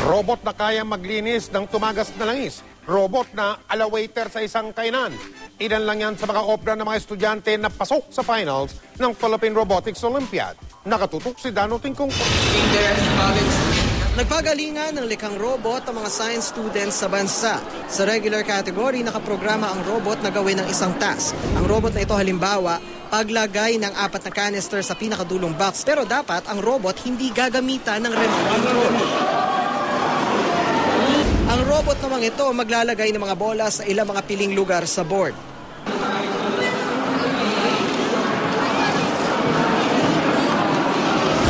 Robot na kaya maglinis ng tumagas na langis. Robot na ala-waiter sa isang kainan. Ilan lang yan sa mga obra ng mga estudyante na pasok sa finals ng Philippine Robotics Olympiad. Nakatutok si Dano Tingkong. Nagpagalingan ng likhang robot ang mga science students sa bansa. Sa regular category, nakaprograma ang robot na gawin ng isang task. Ang robot na ito halimbawa, paglagay ng 4 na canister sa pinakadulong box. Pero dapat ang robot hindi gagamitan ng remote control. Ang robot namang ito maglalagay ng mga bola sa ilang mga piling lugar sa board.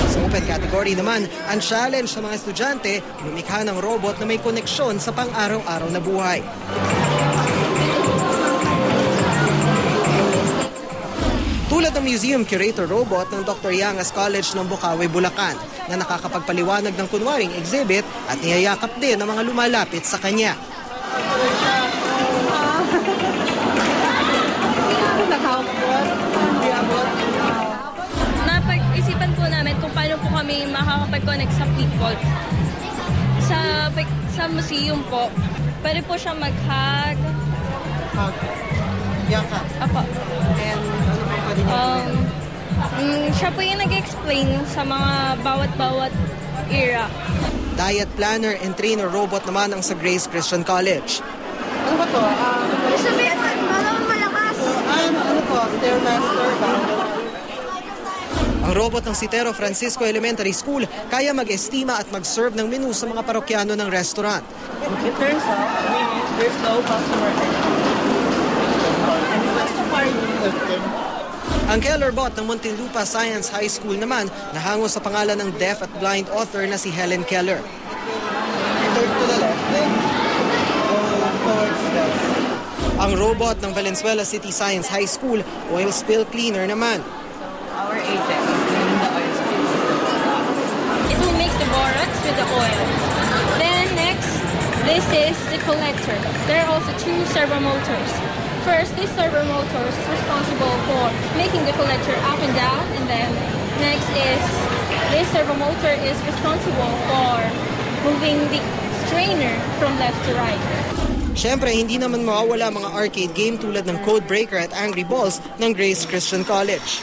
Sa open category naman, ang challenge sa mga estudyante, lumikha ng robot na may koneksyon sa pang-araw-araw na buhay. Tulad ng museum curator robot ng Dr. Yangas College ng Bukawi, Bulacan, na nakakapagpaliwanag ng kunwaring exhibit at niyayakap din ng mga lumalapit sa kanya. Napag-isipan po namin kung paano po kami makakapag-connect sa people. Sa museum po, pwede po siya mag-hug. Hug? Yakap? Apo. And ano pa pwede niya? Siya po yung nag-explain sa mga bawat-bawat era. Diet planner and trainer robot naman ang sa Grace Christian College. Ano ba to? Sabihin mo, malakas. Ano to? Stairmaster ba? Ang robot ng Citero Francisco Elementary School kaya mag-estima at mag-serve ng menu sa mga parokyano ng restaurant. It turns out, there's no customer Ang Kellerbot ng Muntinlupa Science High School naman nahango sa pangalan ng deaf at blind author na si Helen Keller. Ang robot ng Valenzuela City Science High School, oil spill cleaner naman. Our agent cleaning the oil spill. It will mix the borax with the oil. Then next, this is the collector. There are also 2 servo motors. First, this servo motor is responsible for making the collector up and down, and then next is this servo motor is responsible for moving the strainer from left to right. Siyempre, hindi naman mawawala mga arcade game tulad ng Code Breaker at Angry Balls ng Grace Christian College.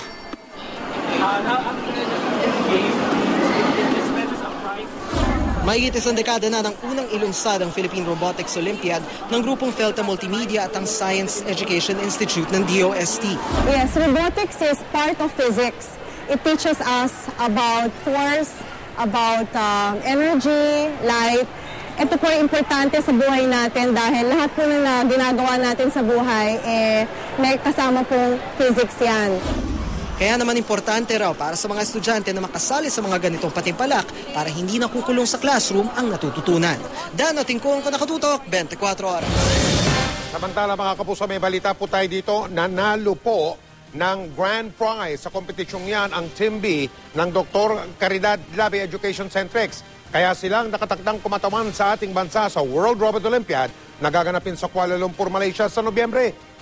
Mahigit isang dekada na ng unang ilunsad ang Philippine Robotics Olympiad ng grupong Felta Multimedia at ang Science Education Institute ng DOST. Yes, robotics is part of physics. It teaches us about force, about energy, light. Ito po ay importante sa buhay natin dahil lahat po na ginagawa natin sa buhay, may kasama pong physics yan. Kaya naman importante raw para sa mga estudyante na makasali sa mga ganitong patimpalak para hindi nakukulong sa classroom ang natututunan. Dano Tingkong, Nakatutok, 24 Oras. Samantala mga kapuso, may balita po tayo dito. Nanalo po ng grand prize sa kompetisyong yan ang Team B ng Dr. Caridad Labi Education Centrex. Kaya silang nakatakdang kumatawan sa ating bansa sa World Robot Olympiad na gaganapin sa Kuala Lumpur, Malaysia sa Nobyembre.